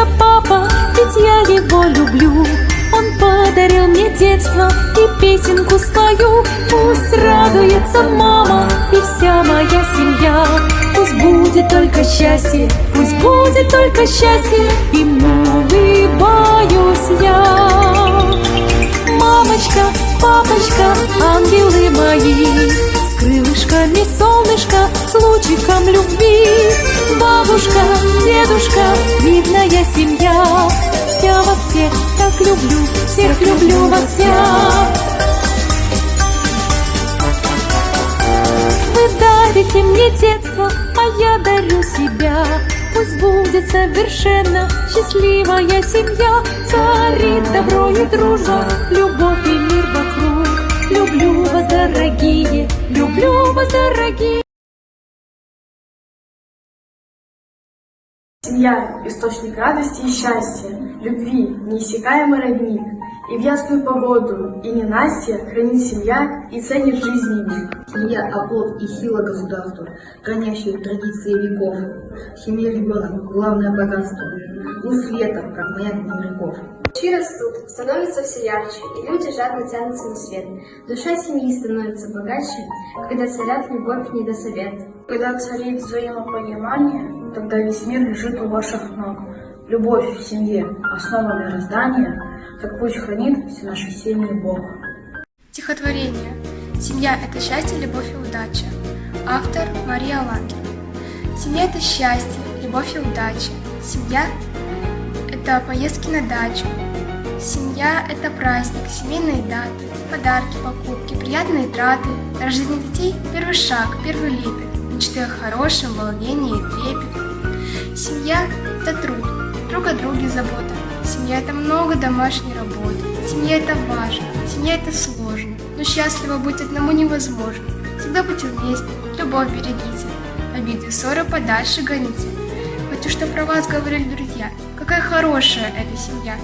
радуется папа, ведь я его люблю. Он подарил мне детство и песенку свою. Пусть радуется мама и вся моя семья. Пусть будет только счастье, пусть будет только счастье, ему улыбаюсь я. Мамочка, папочка, ангелы мои, с крылышками солнышко, с лучиком любви. Бабушка, дедушка, видная семья, я вас всех так люблю, всех люблю вас я. Вы дарите мне детство, а я дарю себя. Пусть будет совершенно счастливая семья. Царит добро и дружба, любовь и мир вокруг. Люблю вас, дорогие, люблю вас, дорогие. Семья – источник радости и счастья, любви, неиссякаемый родник. И в ясную погоду, и ненастье хранит семья и ценит жизни миг. Семья – оплот и сила государства, хранящие традиции веков. В семье ребенок – главное богатство, луч света, как маяк для моряков. Лучи растут, становятся все ярче, и люди жадно тянутся на свет. Душа семьи становится богаче, когда царят любовь и недосовет. Когда царит взаимопонимание, тогда весь мир лежит у ваших ног. Любовь в семье – основа мироздания, так пусть хранит все наши семьи Бог. Стихотворение. Семья – это счастье, любовь и удача. Автор Мария Лангер. Семья – это счастье, любовь и удача. Семья – это поездки на дачу. Семья – это праздник, семейные даты, подарки, покупки, приятные траты. Для жизни детей – первый шаг, первый лепет, мечты о хорошем, волнении и трепет. Семья – это труд, друг о друге забота. Семья – это много домашней работы. Семья – это важно, семья – это сложно. Но счастливо быть одному невозможно. Всегда будьте вместе, любовь берегите. Обиды и ссоры подальше гоните. Хочу, чтобы про вас говорили друзья. Какая хорошая эта семья.